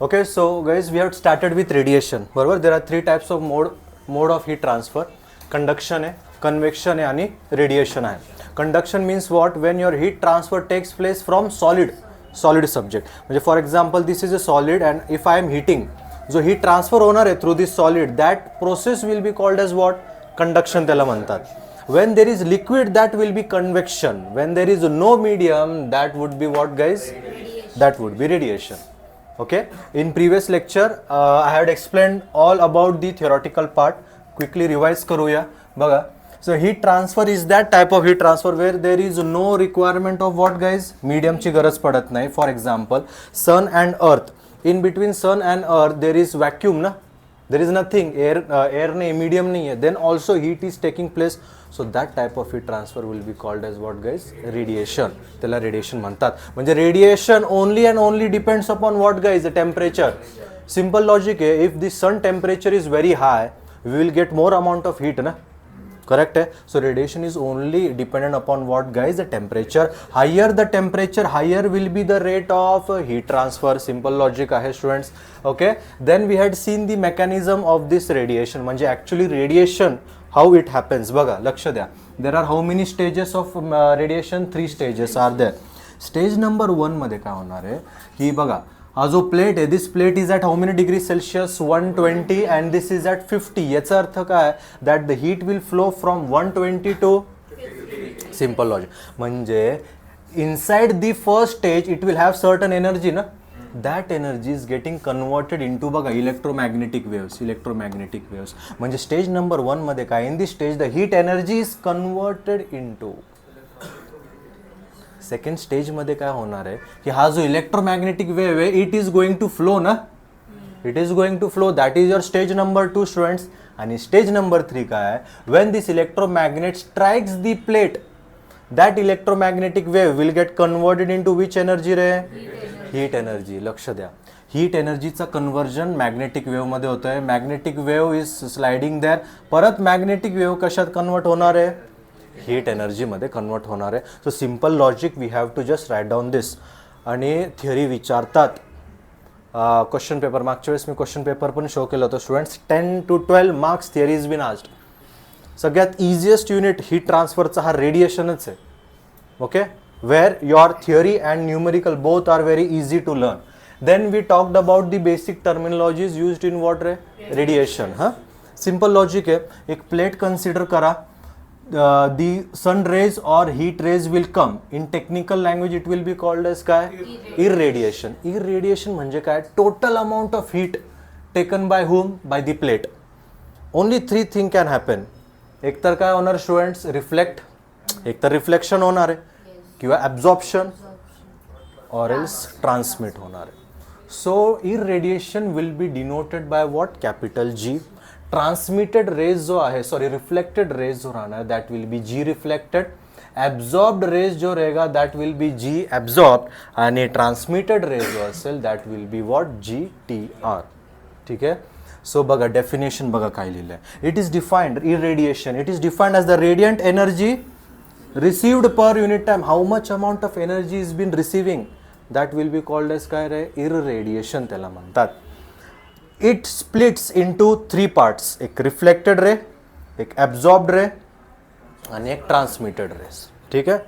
Okay, so guys, we have started with radiation. बरोबर, there are three types of mode of heat transfer. Conduction है, convection है आणि radiation आहे. Conduction means what? When your heat transfer takes place from solid subject. म्हणजे for example, this is a solid and if I am heating, जो heat transfer होणार आहे through this solid, that process will be called as what? Conduction त्याला म्हणतात. When there is liquid, that will be convection. When there is no medium, that would be what, guys? That would be radiation. Okay, in previous lecture I had explained all about the theoretical part. Quickly revise करूया बघा. So heat transfer is that type of heat transfer where there is no requirement of what, guys? Medium ची गरज पडत नाही. For example, sun and earth. In between sun and earth there is vacuum ना, there is nothing, air नहीं, medium नहीं है, then also heat is taking place. So that type of heat transfer will be called as what, guys? Radiation. त्याला radiation म्हणतात. म्हणजे radiation only and only depends upon what, guys? The temperature. Simple logic है, if the sun temperature is very high, we will get more amount of heat ना, correct है? So radiation is only dependent upon what, guys? The temperature. Higher the temperature, higher will be the rate of heat transfer. Simple logic आहे students. Okay, then we had seen the mechanism of this radiation. म्हणजे actually radiation, how it happens बघा, लक्ष द्या. There are how many stages of radiation? 3 stages are there. Stage number 1 मध्ये काय होणार आहे की बघा, हा जो प्लेट आहे, this plate is at how many degree Celsius? 120 and this is at 50. याचा अर्थ काय? That the heat will flow from 120 to 50. Simple logic. म्हणजे inside the first stage it will have certain energy ना, that energy is getting converted into बघा electromagnetic waves. म्हणजे stage number 1 मध्ये काय? In this stage the heat energy is converted into. Second stage मध्ये काय होणार आहे की हा जो इलेक्ट्रोमॅग्नेटिक वेव आहे, it is going to flow ना, it is going to flow. That is your stage number 2 students. आणि स्टेज नंबर 3 काय? When this electromagnet strikes the plate, that electromagnetic wave will get converted into which energy रे? Heat energy. लक्ष द्या, heat एनर्जीचा conversion magnetic wave मध्ये होत आहे. Magnetic wave is sliding there. परत मॅग्नेटिक वेव्ह कशात कन्वर्ट होणार आहे? हीट एनर्जी मध्ये कन्वर्ट होणार आहे. So simple logic, we have to just write down this. आणि थिअरी विचारतात क्वेश्चन पेपर. मागच्या वेळेस मी क्वेश्चन पेपर पण शो केलं होतं students. 10 to 12 marks theory is been asked. सगळ्यात इझिएस्ट युनिट हीट ट्रान्सफरचा हा रेडिएशनच आहे. Okay, where your theory and numerical both are very easy to learn. Then we talked about the basic terminologies used in what ray? Radiation. Simple logic है. एक plate consider करा. The sun rays or heat rays will come. In technical language it will be called as काय? Irradiation. Irradiation म्हणजे काय? Total amount of heat taken by whom? By the plate. Only 3 things can happen. एक तर काय होणार students? Reflect. एक तर reflection होणार आहे किंवा ॲब्झॉर्प्शन और एल्स ट्रान्समिट होणार आहे. So irradiation will be denoted by what? Capital G. Transmitted rays जो आहे, सॉरी रिफ्लेक्टेड रेज जो राहणार that will be G reflected. Absorbed rays जो रहेगा दॅट विल बी जी ॲब्झॉर्ब्ड. आणि ट्रान्समिटेड रेज जो असेल that will be what? G T R. ठीक आहे. सो बघा डेफिनेशन बघा काय लिहिलं आहे. It is defined irradiation, it is defined as the radiant energy received per unit time. How much amount of energy is been receiving, that will be called as काय रे? irradiation त्याला म्हणतात. It splits into 3 parts. एक reflected ray, एक absorbed ray आणि एक transmitted rays. ठीक आहे.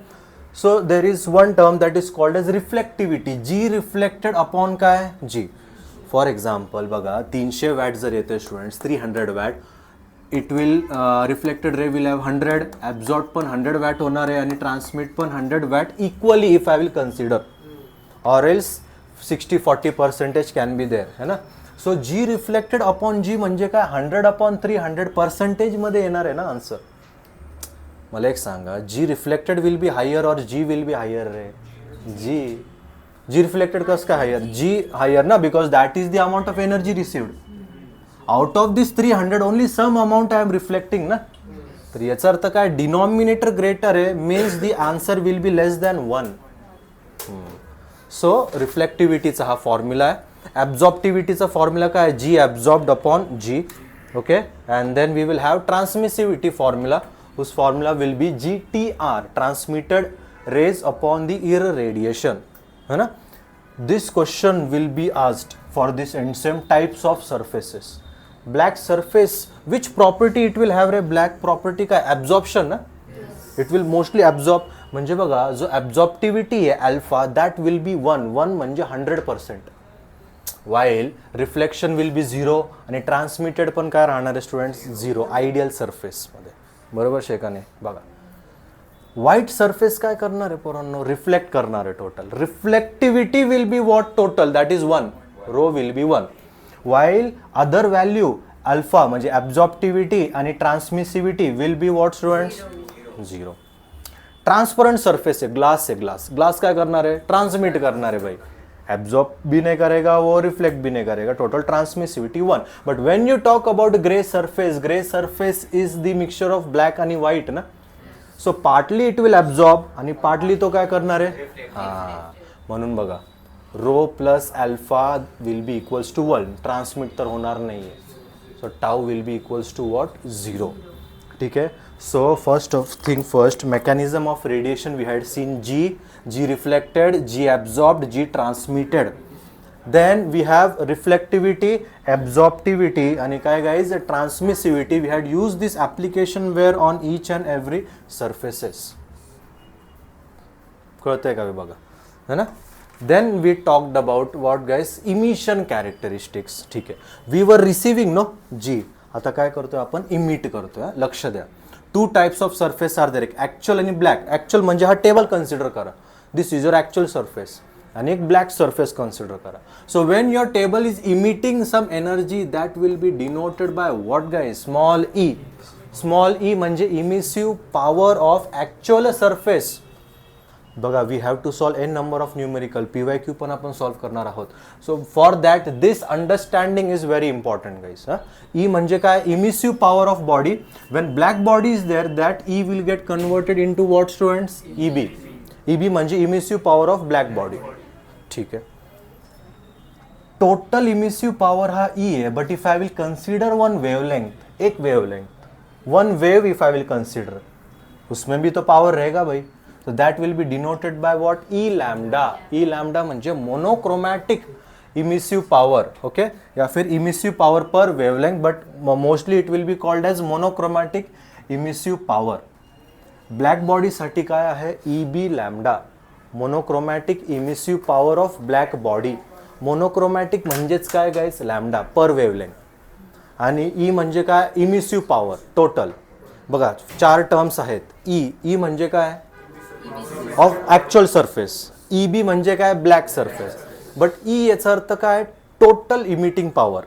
So there is one term that is called as reflectivity. G reflected upon काय? G. For example बघा 300 वॅट जर येते students, 300 watt, it will reflected ray will have 100, absorb पण 100 वॅट होणार आहे आणि ट्रान्समिट पण 100 watt equally if I will consider, or else 60-40% can be there है ना. So G reflected upon G म्हणजे काय? 100/3 100% मध्ये येणार आहे ना आन्सर. मला एक सांगा, G reflected will be higher और जी विल बी हायर रे? जी रिफ्लेक्टेड कसं काय हायर? जी हायर ना, because that is the amount of energy received. Out of this 300 only some amount I am reflecting ना. तर याचा अर्थ काय? डिनॉमिनेटर ग्रेटर आहे, means the answer will be less than 1. So रिफ्लेक्टिव्हिटीचा हा फॉर्म्युला आहे. ॲब्झॉर्प्टिव्हिटीचा फॉर्म्युला काय? G absorbed upon G. Okay, and then we will have transmissivity formula, whose formula will be GTR, transmitted rays upon the irradiation. है ना. This question will be asked for this and same types of surfaces. Black surface, which property it will have ray? Black property काय? Absorption ना? It will mostly absorb. म्हणजे बघा जो ॲब्झॉर्प्टिव्हिटी आहे alpha that will be 1 म्हणजे 100%, while reflection will be 0 आणि transmitted पण काय राहणार आहे स्टुडंट्स? 0 आयडियल सरफेसमध्ये. बरोबर शेकाने? बघा व्हाईट सरफेस काय करणार आहे पोरांनो? रिफ्लेक्ट करणार आहे total. Reflectivity will be what? Total that is 1, rho will be 1, while other value alpha म्हणजे ॲब्झॉर्प्टिव्हिटी आणि transmissivity will be what students? 0. Transparent surface है, ग्लास क्या करना है? ट्रांसमिट करना है भाई. एब्जॉर्ब भी नहीं करेगा वो, रिफ्लेक्ट भी नहीं करेगा. Total transmissivity 1. But when you talk about grey surface is the mixture of black आणि व्हाईट ना. So partly it will absorb आणि पार्टली तो काय करणार आहे? म्हणून बघा rho plus alpha will be equals to 1. Transmit तर होणार नाही आहे. So tau will be equals to what? 0. ठीक है. So first mechanism of radiation we had seen G reflected, G absorbed, G transmitted. Then we have reflectivity, absorptivity and काय guys? Transmissivity. We had used this application where on each and every surfaces. कळतंय का बघा है ना. Then we talked about what guys? Emission characteristics. ठीक है. We were receiving no G. आता काय करतोय आपण? इमिट करतोय. लक्ष द्या. 2 types of surface are there, actual आणि black. Actual म्हणजे हा टेबल कन्सिडर करा. This is your actual surface आणि एक ब्लॅक सरफेस कन्सिडर करा. So when your table is emitting some energy that will be denoted by what guys? Small E. Small E म्हणजे emissive power of actual surface. बघा we have to solve n number of numerical PYQ पण आपण solve करणार आहोत. So for that this understanding is very important guys. E म्हणजे काय? Emissive power of body. When black body is there that E will get converted into what students? EB. EB म्हणजे emissive power of black body. ठीक आहे. Total emissive power हा E आहे. But if I will consider one wavelength, एक wavelength, one wave if I will consider, उसमें भी तो power रहेगा भाई. So that will be denoted by what? E lambda. E lambda म्हणजे मोनोक्रोमॅटिक इमिसिव्ह पॉवर. ओके. या फिर emissive power per wavelength, but mostly it will be called as monochromatic emissive power. Black बॉडीसाठी काय आहे? EB lambda. Monochromatic emissive power of black body. Monochromatic म्हणजेच काय guys? Lambda per wavelength. आणि E म्हणजे काय? Emissive power total. बघा 4 terms आहेत. ई म्हणजे काय? Of actual surface. EB म्हणजे काय? Black surface. बट ई याचा अर्थ काय? Total emitting power.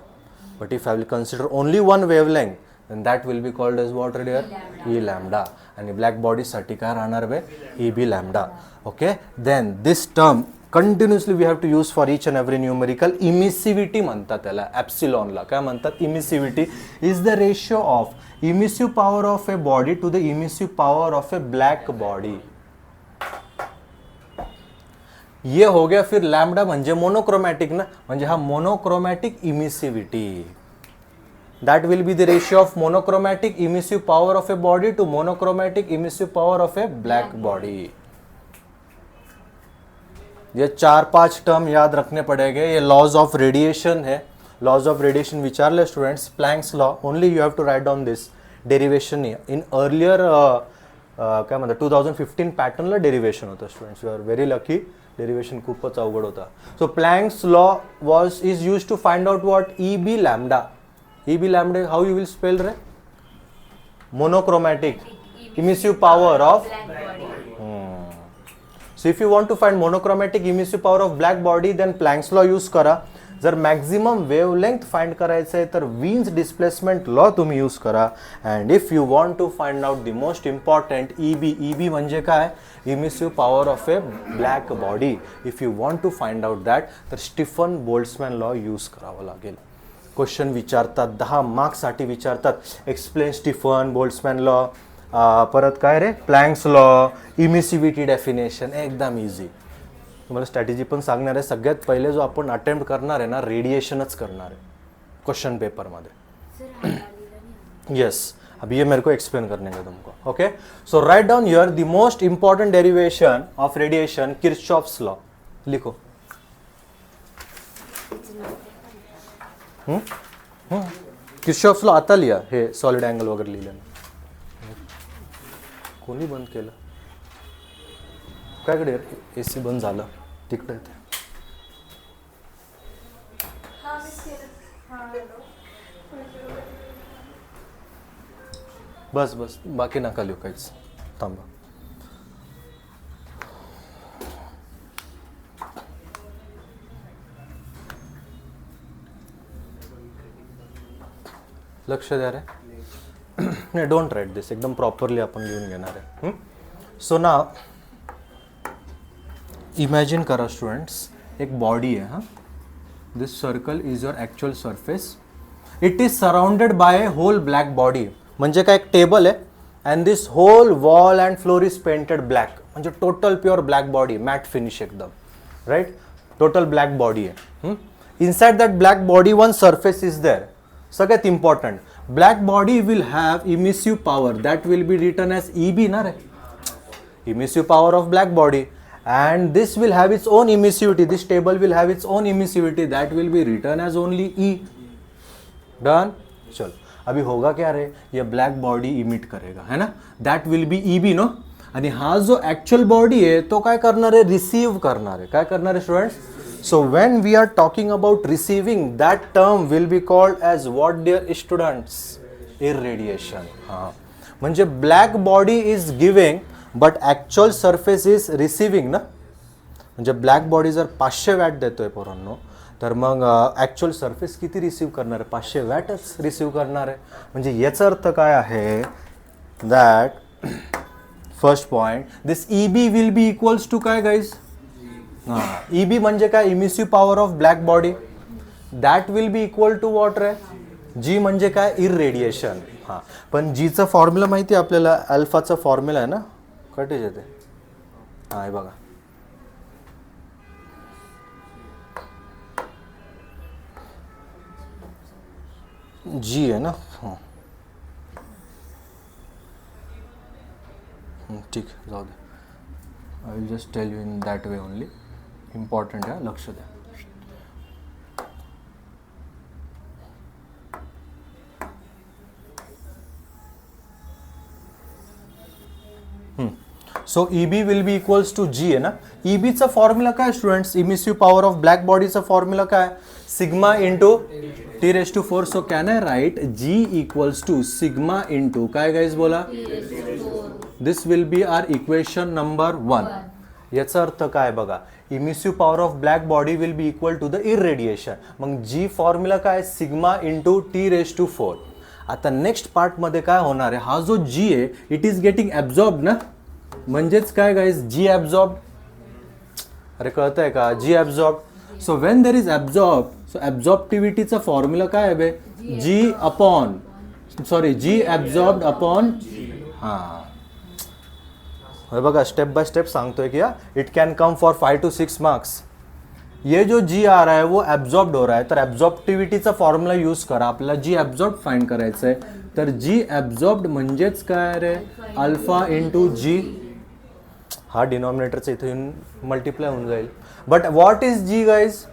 But if I will consider only one wavelength then that will be called as what here? E lambda. आणि black बॉडीसाठी काय राहणार बे? EB lambda. Okay. Then this term continuously we have to use for each and every numerical. Emissivity म्हणतात त्याला. ॲप्सिलॉनला काय म्हणतात? Emissivity is the ratio of emissive power of a body to the emissive power of a black body. ये हो गया. फिर lambda म्हणजे monochromatic ना, म्हणजे हा monochromatic emissivity. That will be the ratio of monochromatic emissive power of a body to monochromatic emissive power of a black body. ये 4-5 term याद रखने पड़ेंगे. ये लॉज ऑफ रेडिएशन है. लॉज ऑफ रेडिएशन विचारले students. Planck's law. Only you have to write down this. Derivation in earlier काय म्हणतात 2015 पॅटर्नला डेरिवेशन होतं students. You are very lucky. Derivation खूपच अवघड होता. So Planck's law is use to find out what? EB lambda. EB lambda how you will spell रे? Monochromatic emissive power of. So if you want to find monochromatic emissive power of black body then Planck's law use करा. जर maximum wavelength find करायचं आहे तर Wien's displacement law तुम्ही use करा. And if you want to find out the most important EB म्हणजे काय? Emissive power of a black body. If you want to find out that तर Stefan Boltzmann law use करावं लागेल. Question विचारतात 10 मार्क्ससाठी विचारतात. Explain Stefan Boltzmann law. परत काय रे? Planck's law, emissivity definition. एकदम इझी. तुम्हाला स्ट्रॅटेजी पण सांगणार आहे. सगळ्यात पहिले जो आपण अटेम्प्ट करणार आहे ना रेडिएशनच करणार आहे क्वेश्चन पेपरमध्ये. यस. अभी ये मेरे को एक्सप्लेन करने का तुमको. Okay. So write down here the most important derivation of radiation Kirchhoff's law. लिखो. किर्चॉफ्स लॉ आता लिहा हे सॉलिड अँगल वगैरे लिहिलं. कोणी बंद केलं काय कडे AC बंद झालं तिकडे ते. बस बस बाकी नका लिहू काहीच. थांबा. लक्ष द्या रे. नाही डोंट राईट दिस. एकदम प्रॉपरली आपण लिहून घेणार आहे. सो ना इमॅजिन करा स्टुडंट्स एक बॉडी आहे. हां this circle is your actual surface. It is surrounded by a whole black body. म्हणजे काय एक टेबल आहे and this whole wall and floor is painted black. म्हणजे total pure black body matte finish एकदम right. Total black body आहे. Inside that black body one surface is there. सगळ्यात important black body will have emissive power that will be written as EB ना रे. Emissive power of black body and this will have its own emissivity. This table will have its own emissivity that will be written as only E. Done? चलो अभी होगा क्या रे ये black body emit करेगा है ना. That will be EB no. आणि हा जो ॲक्च्युअल बॉडी आहे तो काय करणार आहे रिसीव्ह करणार आहे. काय करणार आहे students. So when we are talking about receiving that term will be called as what dear students irradiation. हां म्हणजे black body is giving but actual surface is receiving ना. म्हणजे ब्लॅक बॉडी जर 500 वॅट देतोय पोरांनो तर मग ॲक्च्युअल सरफेस किती रिसीव्ह करणार आहे 500 वॅटच रिसीव्ह करणार आहे. म्हणजे याचा अर्थ काय आहे that first point this EB will be equals to काय गाईज. हां EB म्हणजे काय emissive power of black body. That will be equal to what रे G म्हणजे काय इररेडिएशन. हां पण Gचं फॉर्म्युला माहिती आहे आपल्याला. अल्फाचा फॉर्म्युला आहे ना. कटेज येते. हां हे बघा G आहे ना. हां ठीक आहे जाऊ दे. I will just tell you in that way only. Important आहे लक्ष द्या. So EB will be equals to G आहे ना. EBचा फॉर्म्युला काय students emissive power of black बॉडीचा फॉर्म्युला काय sigma into T⁴. So can I write G equals to sigma into काय गाईज बोला. This will be our equation number 1. याचा अर्थ काय बघा emissive power of black body will be equal to the irradiation. मग G formula काय sigma into T⁴. आता next पार्टमध्ये काय होणार आहे हा जो G आहे इट इज गेटिंग ॲब्झॉर्ब ना. म्हणजेच काय गाईज G ॲब्झॉर्ब. अरे कळतंय का G absorb. So when there is absorb so ॲब्झॉर्बिटिव्हिटीचा फॉर्म्युला काय आहे G ॲब्झॉर्ब्ड अपॉन. हां हे बघा स्टेप बाय स्टेप सांगतोय की it can come for 5 to 6 marks. ये जो G आ रहा है वो एब्जॉर्ब्ड हो रहा है तर ॲब्झॉर्बिटिव्हिटीचा फॉर्म्युला यूज करा. आपल्याला G ॲब्झॉर्ब फाइंड करायचं आहे तर G ॲब्झॉर्ब्ड म्हणजेच काय रे अल्फा इंटू G. हा डिनॉमिनेटरचा इथे येऊन मल्टिप्लाय होऊन जाईल. But what is G guys.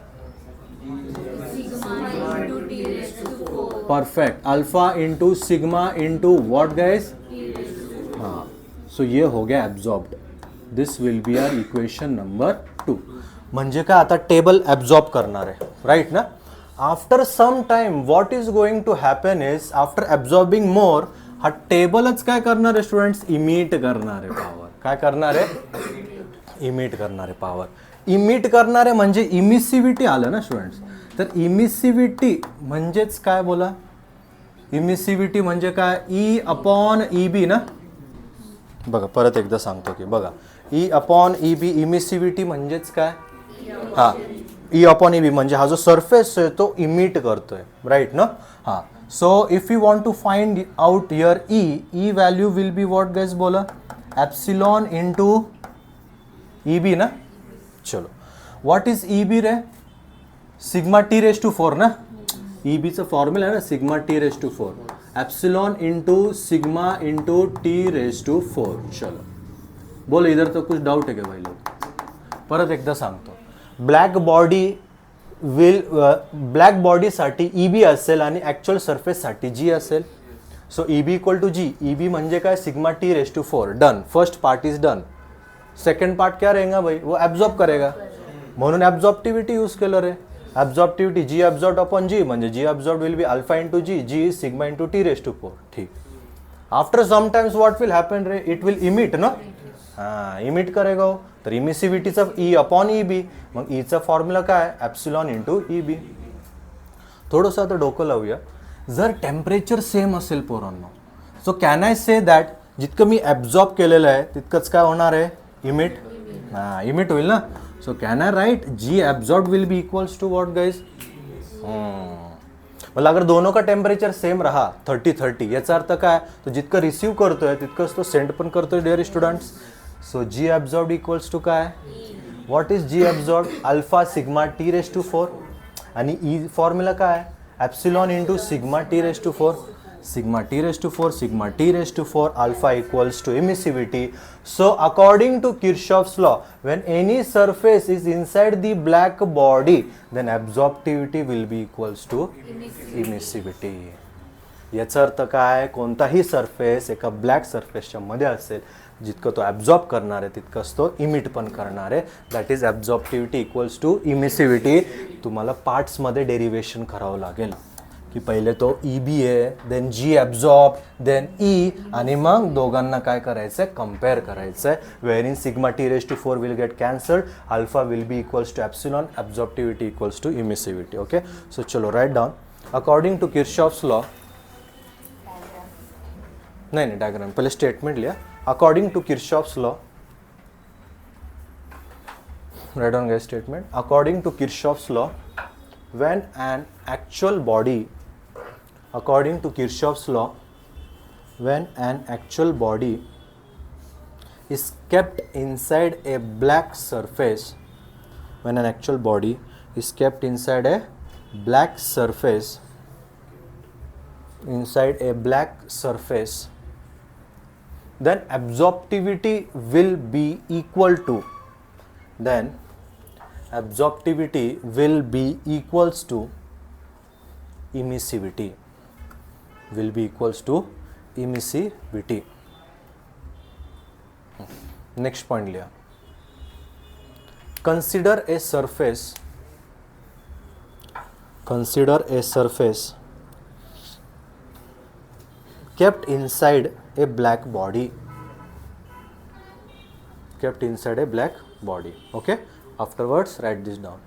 Perfect alpha into sigma into what guys. हाँ सो ये हो गया absorbed. This will be our equation number 2. म्हणजे काय आता टेबल ॲब्झॉर्ब करणार आहे राईट ना. After some time what is going to happen is after absorbing more हा टेबलच काय करणार आहे स्टुडंट्स इमिट करणार आहे पॉवर. काय करणार आहे इमिट करणार आहे पॉवर. इमिट करणार आहे म्हणजे इमिसिव्हिटी आलं ना स्टुडंट्स. तर इमिसिव्हिटी म्हणजेच काय बोला इमिसिव्हिटी म्हणजे काय E/EB ना. बघा परत एकदा सांगतो की बघा E/EB इमिसिव्हिटी म्हणजेच काय. हां E/EB म्हणजे हा जो सरफेस आहे तो इमिट करतोय राईट ना. हां so if you want to find out your E value will be what guys बोला एप्सिलॉन इंटू EB ना. चलो व्हॉट इज EB रे सिग्मा T⁴ ना. EBचा फॉर्म्युला आहे ना sigma T⁴. Epsilon into sigma into T⁴. चलो बोलो इधर तो कुछ डाउट है क्या भाई लोग. परत एकदा सांगतो ब्लॅक बॉडी विल ब्लॅक बॉडीसाठी ईबी असेल आणि ॲक्च्युअल सरफेससाठी जी असेल. So E B equal to G. E B म्हणजे काय, sigma T raise to 4. Done. First part is done. Second part क्या रहेगा भाई, वो एब्जॉर्ब करेगा, म्हणून ॲब्झॉर्प्टिव्हिटी यूज केलं रे. ॲब्झॉर्प्टिव्हिटी जी ॲब्झॉर्ब अपॉन जी म्हणजे G absorb will be alpha into G. G is sigma into T raise to 4. ठीक. After sometimes what will happen रे, इट विल इमिट ना. हां, इमिट करेगा हो. तर इमिसिव्हिटीचा ई अपॉन ई बी. मग ईचा फॉर्म्युला काय, ॲप्सिलॉन इंटू ई बी. थोडंसं आता डोकं लावूया. जर टेम्परेचर सेम असेल पोरांनो, so can I say that जितकं मी ॲब्झॉर्ब केलेलं आहे तितकंच काय होणार आहे, इमिट. हां, इमिट होईल ना. So can I write G absorb will be equals to what guys. मतलब अगर दोनों का टेम्परेचर सेम रहा 30-30, याचा अर्थ काय, तो जितकं रिसीव्ह करतोय तितकंच तो सेंड पण करतोय dear students. So G absorb equals to काय, what is G absorb, alpha sigma T raise to 4. आणि ई फॉर्म्युला काय, epsilon into sigma T raise to 4. Sigma T raise to 4, sigma T raise to 4, alpha equals to emissivity. So according to Kirchhoff's law, when any surface is inside the black body, then absorptivity will be equals to emissivity. याचा अर्थ काय, कोणताही surface एका black सरफेसच्या मध्ये असेल, जितकं तो absorb करणार आहे तितकंच तो इमिट पण करणार आहे. That is absorptivity equals to emissivity. तुम्हाला पार्ट्समध्ये डेरिव्हेशन करावं लागेल की पहिले तो ई बी आहे, then G absorb, then E, आणि मग दोघांना काय करायचं आहे, कम्पेअर करायचं आहे. Where in sigma T raise to 4 will get cancelled, alpha will be equals to epsilon, absorptivity equals to emissivity. Okay. So चलो write down. According to Kirchhoff's law, नाही डायग्राम, पहिले स्टेटमेंट लिहा. According to Kirchhoff's law, write down guys statement. According to Kirchhoff's law, when an actual body, according to Kirchhoff's law, when an actual body is kept inside a black surface, when an actual body is kept inside a black surface, inside a black surface, then absorptivity will be equal to, then absorptivity will be equals to emissivity, will be equals to emissivity. Next point लिया. Consider a surface kept inside a black body, okay. Afterwards write this down.